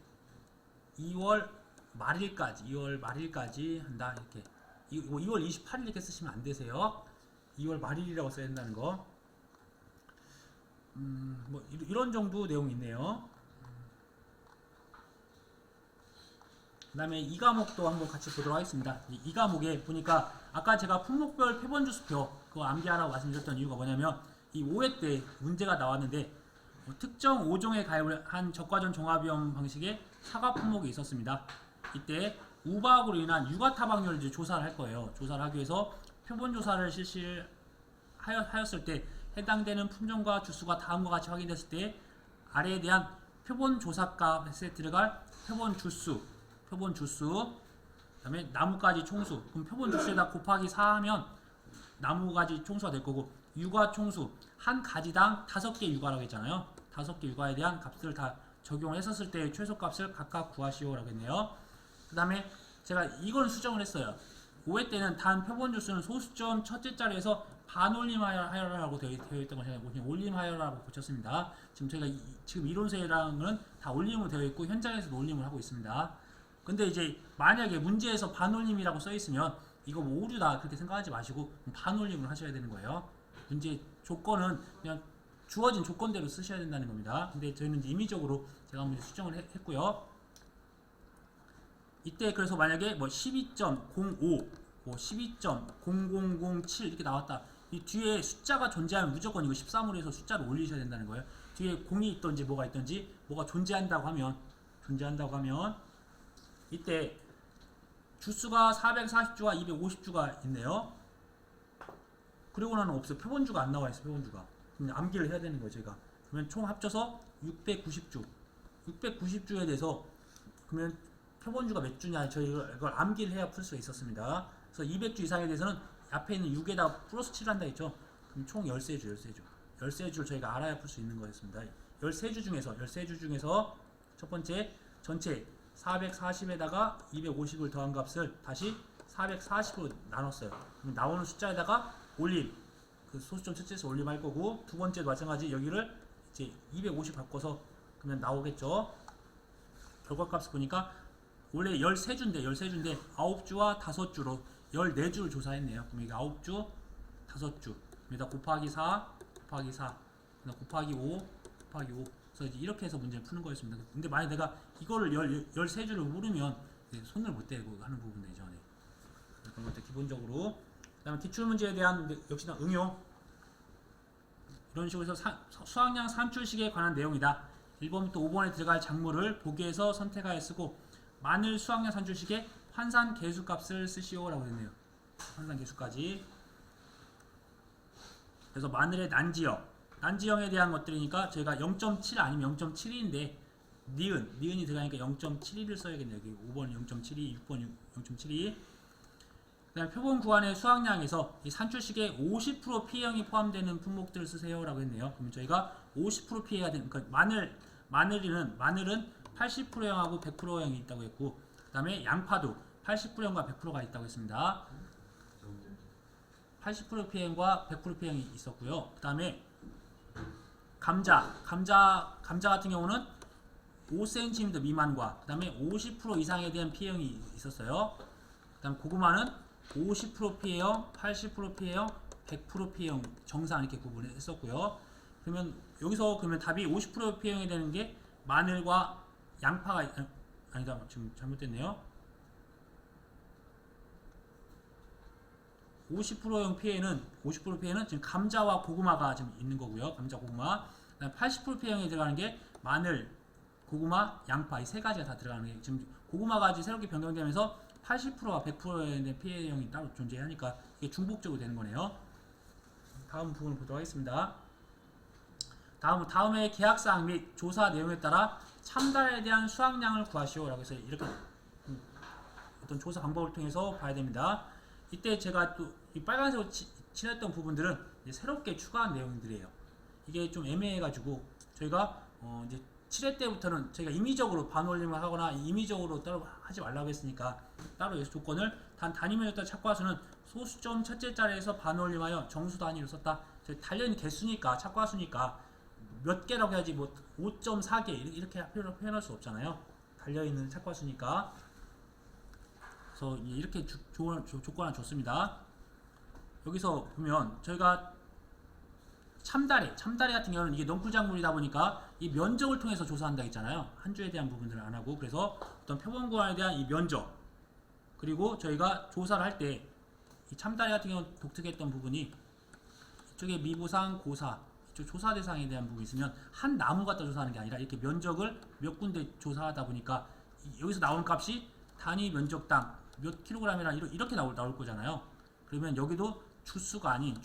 2월 말일까지 한다. 이렇게 2월 28일 이렇게 쓰시면 안 되세요. 2월 말일이라고 써야 된다는 거. 뭐 이런 정도 내용이 있네요. 그 다음에 이 과목도 한번 같이 보도록 하겠습니다. 이 과목에 보니까 아까 제가 품목별 표본주수표 그거 암기하라고 말씀드렸던 이유가 뭐냐면, 이 5회 때 문제가 나왔는데 특정 5종에 가입을 한 적과전 종합위험 방식의 사과 품목이 있었습니다. 이때 우박으로 인한 육아 타박률을 이제 조사를 할 거예요. 조사를 하기 위해서 표본 조사를 실시를 하였을 때 해당되는 품종과 주수가 다음과 같이 확인됐을 때 아래에 대한 표본 조사값에 들어갈 표본 주수, 그다음에 나무가지 총수. 그럼 표본 주수에다 곱하기 4하면 나무가지 총수가 될 거고, 육아 총수 한 가지당 5개 육아라고 했잖아요. 5개 육아에 대한 값을 다 적용했었을 때 최소값을 각각 구하시오라고 했네요. 그 다음에 제가 이걸 수정을 했어요. 5회 때는 단 표본 주수는 소수점 첫째 자리에서 반올림하여라고 되어 있던 걸 제가 그냥 올림하여라고 고쳤습니다. 지금 저희가 지금 이론서랑은 다 올림으로 되어 있고 현장에서도 올림을 하고 있습니다. 근데 이제 만약에 문제에서 반올림이라고 써 있으면 이거 뭐 오류다 그렇게 생각하지 마시고 반올림을 하셔야 되는 거예요. 문제 조건은 그냥 주어진 조건대로 쓰셔야 된다는 겁니다. 근데 저희는 이제 임의적으로 제가 한번 수정을 했고요. 이때 그래서 만약에 뭐 12.05, 뭐 12.0007 이렇게 나왔다. 이 뒤에 숫자가 존재하면 무조건 이거 13으로 해서 숫자를 올리셔야 된다는 거예요. 뒤에 0이 있던지 뭐가 있던지 뭐가 존재한다고 하면 이때 주수가 440주와 250주가 있네요. 그리고 나는 없어요. 표본주가 안 나와 있어요. 표본주가. 그럼 암기를 해야 되는 거예요. 제가. 그러면 총 합쳐서 690주에 대해서 그러면 표본주가 몇 주냐 저희 이걸 암기를 해야 풀 수 있었습니다. 그래서 200주 이상에 대해서는 앞에 있는 6에다 플러스 7 한다 했죠. 그럼 총 13주를 저희가 알아야 풀 수 있는 거였습니다. 13주 중에서 첫 번째 전체 440에다가 250을 더한 값을 다시 440으로 나눴어요. 그럼 나오는 숫자에다가 올림, 그 소수점 첫째에서 올림할 거고, 두 번째도 마찬가지 여기를 이제 250 바꿔서 그러면 나오겠죠. 결과값을 보니까 원래 13주인데 9주와 5주로 14주를 조사했네요. 그럼 이게 9주, 5주. 여기다 곱하기 4, 곱하기 5. 그래서 이렇게 해서 문제를 푸는 거였습니다. 근데 만약 내가 이거를 13주를 모르면 손을 못 대고 하는 부분도 있죠. 네. 그런 것들 기본적으로. 그 다음에 기출문제에 대한 역시나 응용. 이런 식으로 해서 수학량 산출식에 관한 내용이다. 1번부터 5번에 들어갈 작물을 보기에서 선택하여 쓰고, 마늘 수학량 산출식에 환산 계수값을 쓰시오라고 했네요. 환산 계수까지. 그래서 마늘의 난지형에 대한 것들이니까 저희가 0.7 아니면 0.72인데 니은이 들어가니까 0.72를 써야겠네요. 여기 5번 0.72, 6번 0.72. 그 다음에 표본 구간의 수확량에서 이 산출식에 50% 피해형이 포함되는 품목들을 쓰세요라고 했네요. 그러면 저희가 50% 피해가 되는, 그러니까 마늘은 80%형하고 100%형이 있다고 했고, 그 다음에 양파도 80%형과 100%가 있다고 했습니다. 80% 피해형과 100% 피해형이 있었고요. 그 다음에 감자 같은 경우는 5cm 미만과 그 다음에 50% 이상에 대한 피해형이 있었어요. 그 다음 고구마는 50% 피해형, 80% 피해형, 100% 피해형 정상 이렇게 구분했었고요. 그러면 여기서 답이 50% 피해형이 되는 게 마늘과 양파가 아니다, 지금 잘못됐네요. 50%용 피해는 50% 피해는 지금 감자와 고구마가 지금 있는 거고요. 감자, 고구마. 그다음 80% 피해형에 들어가는 게 마늘, 고구마, 양파 이 세 가지가 다 들어가는 게 지금 고구마가 이제 새롭게 변경되면서 80%와 100%에 대한 피해형이 따로 존재하니까 이게 중복적으로 되는 거네요. 다음 부분을 보도록 하겠습니다. 다음에 계약사항 및 조사 내용에 따라 참달에 대한 수확량을 구하시오라고 해서 이렇게 어떤 조사 방법을 통해서 봐야 됩니다. 이때 제가 또 이 빨간색으로 칠했던 부분들은 이제 새롭게 추가한 내용들이에요. 이게 좀 애매해가지고 저희가 이제 7회 때부터는 저희가 임의적으로 반올림을 하거나 임의적으로 따로 하지 말라고 했으니까 따로 여기서 조건을 단위면적당 착과수는 소수점 첫째 자리에서 반올림하여 정수 단위로 썼다. 저희 달려있는 개수니까 착과수니까 몇 개라고 해야지 뭐 5.4개 이렇게 표현할 수 없잖아요. 달려있는 착과수니까. 그래서 이렇게 조건을 줬습니다. 여기서 보면 저희가 참다리 같은 경우는 이게 넝쿨작물이다 보니까 이 면적을 통해서 조사한다 했잖아요. 한 주에 대한 부분들을 안 하고 그래서 어떤 표본 구간에 대한 이 면적 그리고 저희가 조사를 할 때 이 참다리 같은 경우는 독특했던 부분이 이쪽에 미보상, 고사 이쪽 조사 대상에 대한 부분이 있으면 한 나무 갖다 조사하는 게 아니라 이렇게 면적을 몇 군데 조사하다 보니까 여기서 나오는 값이 단위 면적당 몇 킬로그램이라 이렇게 나올 거잖아요. 그러면 여기도 주수가 아닌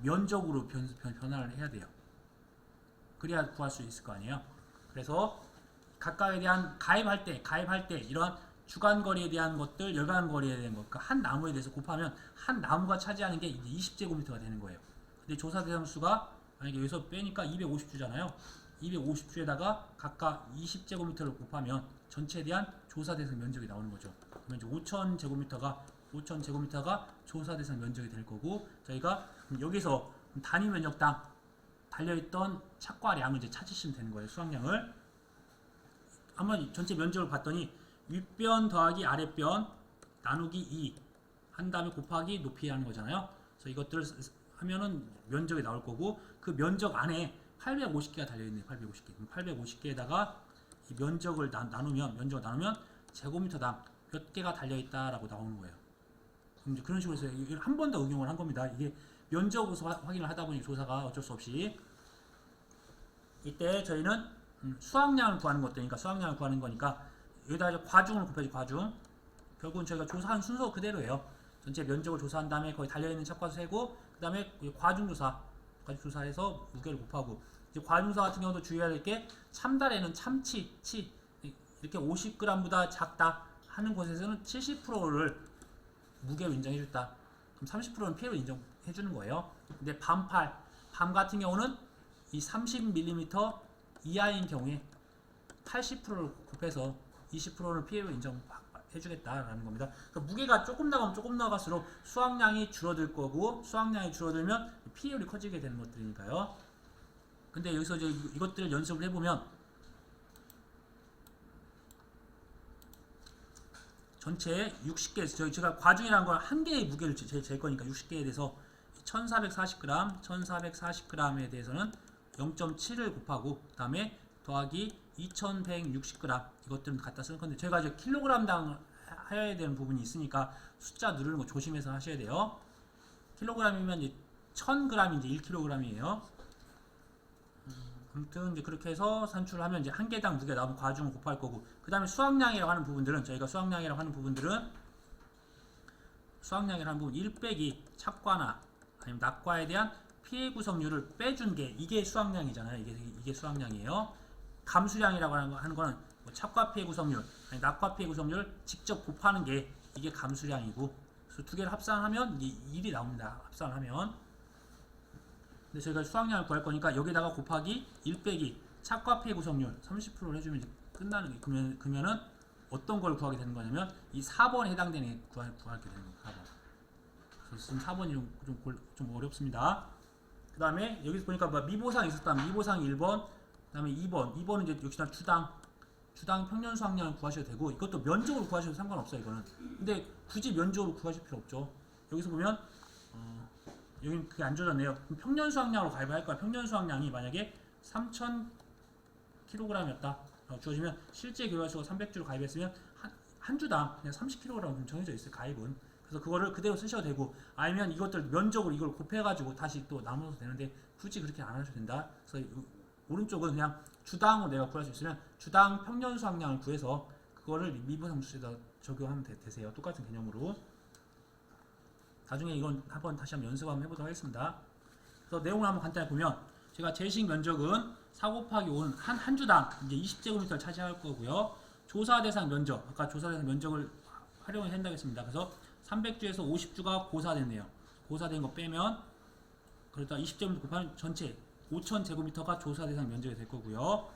면적으로 변화를 해야 돼요. 그래야 구할 수 있을 거 아니에요. 그래서 각각에 대한 가입할 때 이런 주간거리에 대한 것들, 여간거리에 대한 것, 그러니까 한 나무에 대해서 곱하면 한 나무가 차지하는 게 이제 20제곱미터가 되는 거예요. 근데 조사 대상 수가 만약에 여기서 빼니까 250주잖아요. 250주에다가 각각 20제곱미터를 곱하면 전체에 대한 조사 대상 면적이 나오는 거죠. 그러면 이제 5,000제곱미터가 조사 대상 면적이 될 거고 저희가 여기서 단위 면적당 달려있던 착과량을 이제 찾으시면 되는 거예요. 수확량을 한번 전체 면적을 봤더니 윗변 더하기 아랫변 나누기 2 한 다음에 곱하기 높이 하는 거잖아요. 그래서 이것들을 하면은 면적이 나올 거고 그 면적 안에 850개가 달려있네요. 850개. 그럼 850개에다가 이 면적을 나누면 제곱미터당 몇 개가 달려있다라고 나오는 거예요. 그럼 이제 그런 식으로 해서 이걸 한 번 더 응용을 한 겁니다. 이게 면적으로 확인을 하다 보니 조사가 어쩔 수 없이 이때 저희는 수확량을 구하는 것들이니까 수확량을 구하는 거니까 여기다 이제 과중을 곱해야지 과중. 결국은 저희가 조사한 순서 그대로예요. 전체 면적을 조사한 다음에 거기 달려있는 착과수 세고 그 다음에 과중조사까지 조사해서 무게를 곱하고 이제 과중조사 같은 경우도 주의해야 될 게 참달에는 치 이렇게 50g보다 작다 하는 곳에서는 70%를 무게로 인정해줬다. 그럼 30%는 피해로 인정해주는 거예요. 근데 밤 같은 경우는 이 30mm 이하인 경우에 80%를 곱해서 20%는 피해로 인정해주겠다라는 겁니다. 그러니까 무게가 조금 나갈수록 수확량이 줄어들 거고 수확량이 줄어들면 피해율이 커지게 되는 것들이니까요. 근데 여기서 이제 이것들을 연습을 해보면 전체 60개, 제가 과중이라는 건 한 개의 무게를 잴 거니까 60개에 대해서 1440g에 대해서는 0.7을 곱하고 그 다음에 더하기 2160g 이것들은 갖다 쓸 건데 저희가 이제 킬로그램당 해야 되는 부분이 있으니까 숫자 누르는 거 조심해서 하셔야 돼요. 킬로그램이면 이제 1000g이 이제 1kg이에요. 아무튼 이제 그렇게 해서 산출하면 이제 한 개당 무게 나오면 과중을 곱할 거고 그 다음에 수확량이라고 하는 부분들은 저희가 수확량이라고 하는 부분 1 빼기 착과나 아니면 낙과에 대한 피해 구성률을 빼준 게 이게 수확량이잖아요. 이게 수확량이에요. 감수량이라고 하는 거는 뭐 착과 피해 구성률, 아니 낙과 피해 구성률을 직접 곱하는 게 이게 감수량이고 그래서 두 개를 합산하면 이게 1이 나옵니다. 합산하면. 근데 저희가 수확량을 구할 거니까 여기다가 곱하기 1 빼기 착과 피해 구성률 30%를 해주면 이제 끝나는 게 그러면은 어떤 걸 구하게 되는 거냐면 이 4번에 해당되는 게 구하게 되는 거예요. 4번. 그래서 지금 4번이 좀 어렵습니다. 그 다음에 여기서 보니까 미보상이 있었다면 미보상 1번 그 다음에 2번은 이제 역시나 주당 평년 수확량을 구하셔도 되고 이것도 면적으로 구하셔도 상관없어요. 이거는 근데 굳이 면적으로 구하실 필요 없죠. 여기서 보면 여기는 그게 안 줘졌네요. 그럼 평년 수확량으로 가입할 거야. 평년 수확량이 만약에 3000kg이었다 주어지면 실제 교환수가 300주로 가입했으면 한 주당 그냥 30kg 정해져 있어요. 가입은 그래서 그거를 그대로 쓰셔도 되고 아니면 이것들 면적으로 이걸 곱해가지고 다시 또 나눠서 되는데 굳이 그렇게 안 하셔도 된다. 그래서 오른쪽은 그냥 주당으로 내가 구할 수 있으면 주당 평년 수확량을 구해서 그거를 미분함수에다 적용하면 되세요. 똑같은 개념으로. 나중에 이건 다시 한번 연습 한번 해보도록 하겠습니다. 그래서 내용을 한번 간단히 보면 제가 제식 면적은 4 곱하기 5는 한 주당 이제 20제곱미터를 차지할 거고요. 조사 대상 면적, 아까 조사 대상 면적을 활용을 한다고 했습니다. 그래서 300주에서 50주가 고사됐네요. 고사된 거 빼면 그러다 20제곱미터 곱하면 전체 5000제곱미터가 조사 대상 면적이 될 거고요.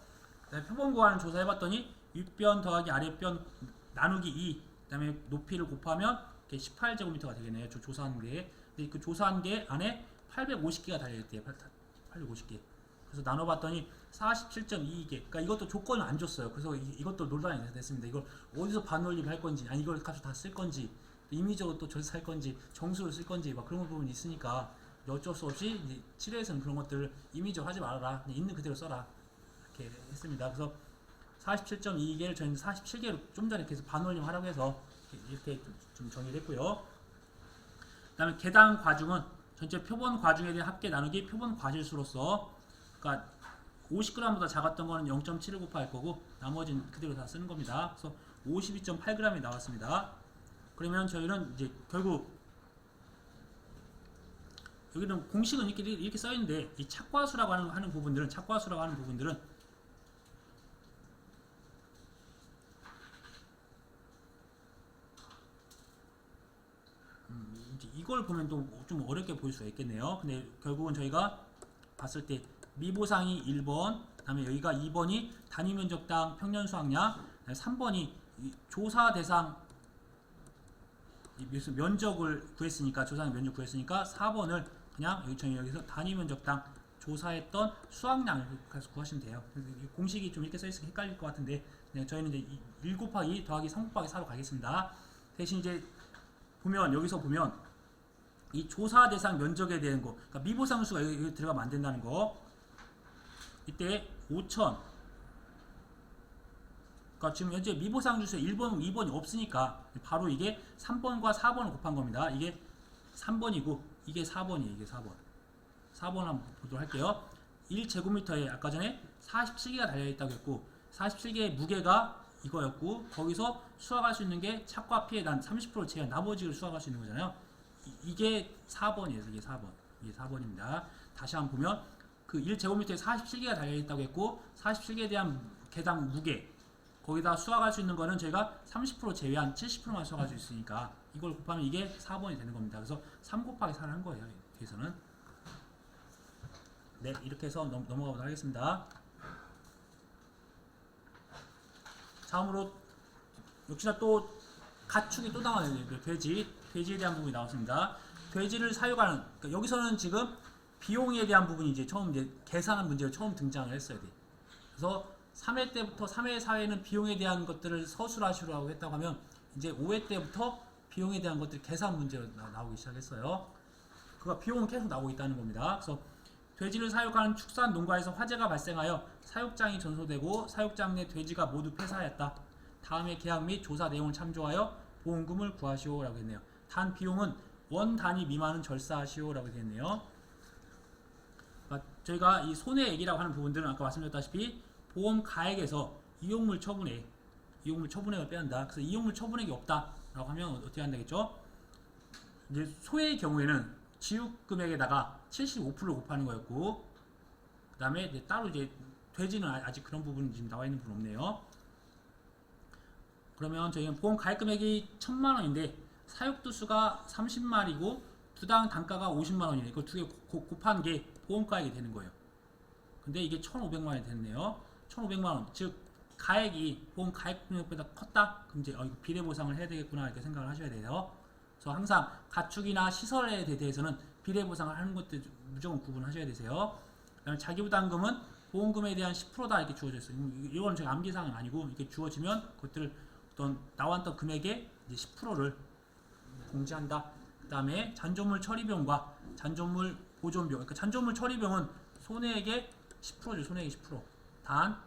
그다음에 표본 구하는 조사해봤더니 윗변 더하기 아랫변 나누기 2, 그다음에 높이를 곱하면 18제곱미터가 되겠네요. 조사한 게. 근데 그 조사한 게 안에 850개가 달려있대요. 850개. 그래서 나눠봤더니 47.22개. 그러니까 이것도 조건을 안 줬어요. 그래서 이것도 논란이 됐습니다. 이걸 어디서 반올림 할 건지, 아니 이걸 값을 다 쓸 건지, 임의적으로 또 저기서 할 건지, 정수를 쓸 건지, 막 그런 부분이 있으니까 어쩔 수 없이 이제 7회에서는 그런 것들을 임의적으로 하지 말아라. 그냥 있는 그대로 써라. 이렇게 했습니다. 그래서 47.22개를 저희는 47개로 좀 전에 계속 반올림 하라고 해서 이렇게 좀 정의를 했고요. 그 다음에 계당 과중은 전체 표본 과중에 대한 합계 나누기 표본 과실수로서, 그러니까 50g보다 작았던 거는 0.7을 곱할 거고 나머지는 그대로 다 쓰는 겁니다. 그래서 52.8g이 나왔습니다. 그러면 저희는 이제 결국 여기는 공식은 이렇게 써 있는데 이 착과수라고 하는 부분들은 이걸 보면 또 좀 어렵게 보일 수가 있겠네요. 근데 결국은 저희가 봤을 때 미보상이 1번, 그다음에 여기가 2번이 단위 면적당 평년 수확량, 3번이 조사 대상 면적을 구했으니까, 조사한 면적 구했으니까 4번을 그냥 저희 여기서 단위 면적당 조사했던 수확량을 구하시면 돼요. 공식이 좀 이렇게 써있으니까 헷갈릴 것 같은데 그냥 저희는 이제 1 곱하기 더하기 3 곱하기 4로 가겠습니다. 대신 이제 여기서 보면 이 조사 대상 면적에 대한 거, 그러니까 미보상수가 여기 들어가면 안 된다는 거. 이때 5000. 그러니까 지금 현재 미보상수에 1번, 2번이 없으니까 바로 이게 3번과 4번을 곱한 겁니다. 이게 3번이고 이게 4번이에요. 이게 4번. 4번 한번 보도록 할게요. 1제곱미터에 아까 전에 47개가 달려있다고 했고 47개의 무게가 이거였고 거기서 수확할 수 있는 게 착과 피해 난 30% 제한, 나머지를 수확할 수 있는 거잖아요. 이게 4번이에요. 이게 4번. 이게 4번입니다. 다시 한번 보면 그 1제곱미터에 47개가 달려있다고 했고 47개에 대한 개당 무게, 거기다 수확할 수 있는 거는 저희가 30% 제외한 70%만 수확할 수 있으니까 이걸 곱하면 이게 4번이 되는 겁니다. 그래서 3 곱하기 4를 한 거예요. 여기서는. 네, 이렇게 해서 넘어가 보도록 하겠습니다. 다음으로 역시나 또 가축이 또 나와요. 돼지에 대한 부분이 나왔습니다. 돼지를 사육하는, 그러니까 여기서는 지금 비용에 대한 부분이 이제 처음 계산한 문제가 처음 등장을 했어야 돼. 그래서 3회 때부터 3회, 4회는 비용에 대한 것들을 서술하시라고 했다고 하면 이제 5회 때부터 비용에 대한 것들이 계산 문제로 나오기 시작했어요. 그가 비용은 계속 나오고 있다는 겁니다. 그래서 돼지를 사육하는 축산 농가에서 화재가 발생하여 사육장이 전소되고 사육장 내 돼지가 모두 폐사하였다. 다음의 계약 및 조사 내용을 참조하여 보험금을 구하시오라고 했네요. 단 비용은 원 단위 미만은 절사하시오라고 했네요. 그러니까 저희가 이 손해액이라고 하는 부분들은 아까 말씀드렸다시피 보험 가액에서 이용물 처분액을 빼한다. 그래서 이용물 처분액이 없다라고 하면 어떻게 한다겠죠? 이제 소의 경우에는 지육 금액에다가 75%를 곱하는 거였고, 그 다음에 따로 이제 돼지는 아직 그런 부분은 지금 나와 있는 부분 없네요. 그러면 저희는 보험 가입 금액이 1000만 원인데 사육두 수가 30마리고 두당 단가가 50만 원이네. 이거 두 개 곱한 게 보험 가액이 되는 거예요. 근데 이게 1,500만 원이 됐네요. 1,500만 원, 즉 가액이 보험 가입 금액보다 컸다? 그럼 이제 이거 비례 보상을 해야 되겠구나 이렇게 생각을 하셔야 돼요. 그래서 항상 가축이나 시설에 대해서는 비례 보상을 하는 것도 무조건 구분하셔야 되세요. 그다음에 자기부담금은 보험금에 대한 10%다 이렇게 주어져 있어요. 이건 제가 암기사항은 아니고 이렇게 주어지면 그것들 어떤 나왔던 금액의 이제 10%를 공제한다. 그다음에 잔존물 처리비용과 잔존물 보존비용. 그러니까 잔존물 처리비용은 손해액의 10%죠. 손해액의 10%. 단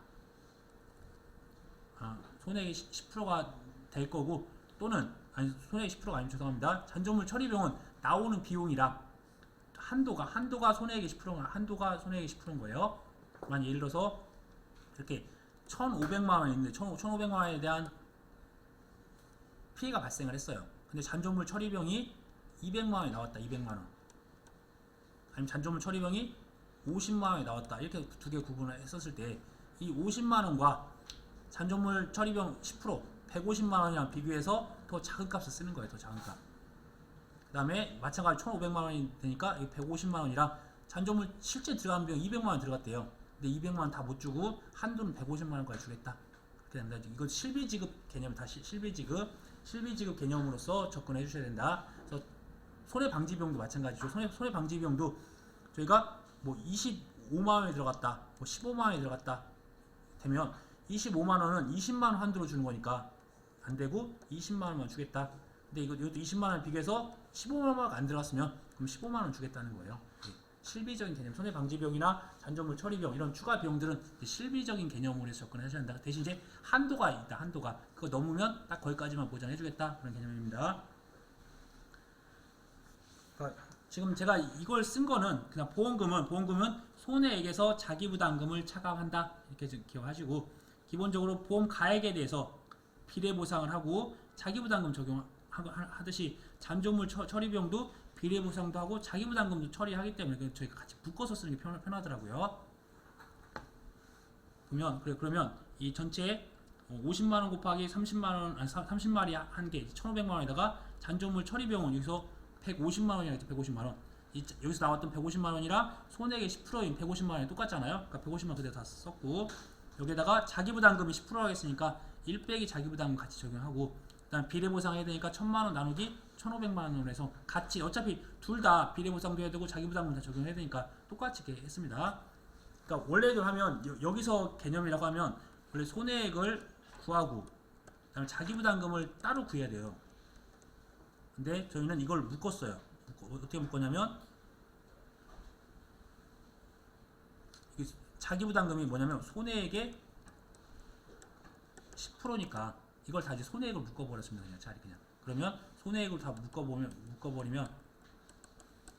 손해액의 10%가 될 거고, 또는 아니 손해액 10%가 아니면 죄송합니다. 잔존물 처리 비용은 나오는 비용이랑 한도가 손해액의 10%가 한도가 손해액의 10%인 거예요. 만약 예를 들어서 이렇게 1,500만 원이 있는데 1,500만 원에 대한 피해가 발생을 했어요. 근데 잔존물 처리 비용이 200만 원이 나왔다. 200만 원. 아니면 잔존물 처리 비용이 50만 원이 나왔다. 이렇게 두 개 구분을 했었을 때 이 50만 원과 잔존물 처리 비용 10% 150만 원이랑 비교해서 더 작은 값을 쓰는 거예요. 더 작은 값. 그 다음에 마찬가지로 1,500만 원이 되니까 150만 원이랑 잔존물 실제 들어간 비용 200만 원 들어갔대요. 근데 200만 원 다 못 주고 한도는 150만 원까지 주겠다. 그렇게 됩니다. 이건 실비지급 개념 다시 실비지급 개념으로서 접근해 주셔야 된다. 그래서 손해방지 비용도 마찬가지죠. 손해방지 비용도 저희가 뭐 25만 원이 들어갔다, 뭐 15만 원이 들어갔다 되면 25만 원은 20만 원 한도로 주는 거니까 안 되고 20만 원만 주겠다. 근데 이것도 20만 원 비교해서 15만 원 안 들어갔으면 그럼 15만 원 주겠다는 거예요. 실비적인 개념, 손해방지 비용이나 잔존물 처리 비용 이런 추가 비용들은 실비적인 개념으로 해서 접근하셔야 한다. 대신 이제 한도가 있다. 한도가 그거 넘으면 딱 거기까지만 보장해주겠다. 그런 개념입니다. 그러니까 지금 제가 이걸 쓴 거는 그냥 보험금은 손해액에서 자기부담금을 차감한다. 이렇게 좀 기억하시고 기본적으로 보험 가액에 대해서 비례보상을 하고 자기부담금 적용하듯이 잔존물 처리 비용도 비례보상도 하고 자기부담금도 처리하기 때문에 저희가 같이 묶어서 쓰는 게 편하더라고요. 그러면 이 전체 50만 원 곱하기 30만 원, 아니 30마리 한 개, 1,500만 원에다가 잔존물 처리 비용은 여기서 150만 원이라 했죠. 150만 원. 여기서 나왔던 150만 원이랑 손해액의 10%인 150만 원이 똑같잖아요. 그러니까 150만 원 그대로 다 썼고 여기에다가 자기부담금이 10% 하겠으니까 1 빼기 자기부담금 같이 적용하고 그다음 비례보상 해야 되니까 1,000만 원 나누기 1,500만 원으로 해서 같이 어차피 둘 다 비례보상도 해야 되고 자기부담금 다 적용해야 되니까 똑같이 이렇게 했습니다. 그러니까 원래도 하면 여기서 개념이라고 하면 원래 손해액을 구하고 그다음에 자기부담금을 따로 구해야 돼요. 근데 저희는 이걸 묶었어요. 어떻게 묶었냐면 자기부담금이 뭐냐면 손해액의 10%니까 이걸 다 이제 손해액을 묶어버렸습니다. 그냥 자리 그냥. 그러면 손해액을 다 묶어버리면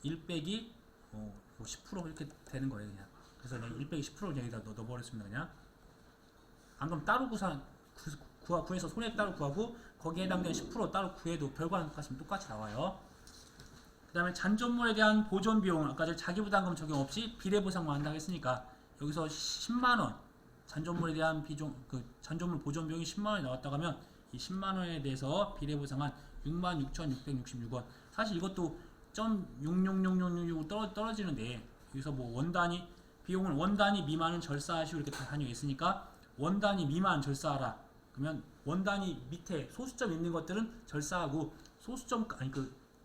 1 빼기 10% 이렇게 되는 거예요. 그냥. 그래서 그냥 1 빼기 10%를 여기다 넣어버렸습니다. 그냥. 안 그럼 따로 구해서 손해액 따로 구하고 거기에 해당되는 10% 따로 구해도 결과는 똑같이 나와요. 그 다음에 잔존물에 대한 보존 비용은 아까 자기부담금 적용 없이 비례보상만 한다고 했으니까 여기서 10만원 잔존물에 대한 잔존물 보존 비용이 10만원이 나왔다고 하면 이 10만원에 대해서 비례보상한 66,666원. 사실 이것도 0.666666 떨어지는데 여기서 뭐 원단위 비용은 원단위 미만은 절사하시고 이렇게 다 다녀 있으니까 원단위 미만 절사하라. 그러면 원단위 밑에 소수점 있는 것들은 절사하고 소수점 아니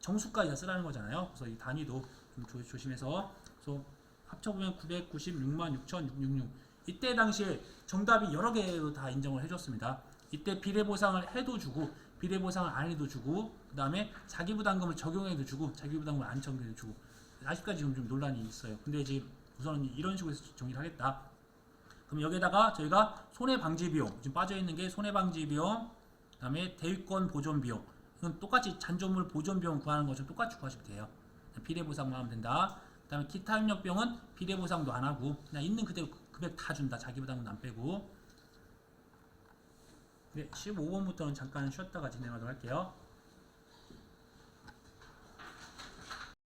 정수까지 다 쓰라는 거잖아요. 그래서 이 단위도 좀 조심해서 그래서 합쳐보면 996만 6,666 이때 당시에 정답이 여러 개로 다 인정을 해줬습니다. 이때 비례보상을 해도 주고 비례보상을 안 해도 주고 그 다음에 자기부담금을 적용해도 주고 자기부담금을 안 적용해도 주고 아직까지 좀 논란이 있어요. 근데 지금 우선은 이런 식으로 해서 정리를 하겠다. 그럼 여기에다가 저희가 손해방지비용 지금 빠져있는 게 손해방지비용 그 다음에 대위권 보존비용 이건 똑같이 잔존물 보존비용 구하는 것처럼 똑같이 구하시면 돼요. 비례보상만 하면 된다. 그 다음에 기타 협력비용은 비례보상도 안 하고 그냥 있는 그대로 금액 다 준다. 자기부담금도 안 빼고. 네, 15번부터는 잠깐 쉬었다가 진행하도록 할게요.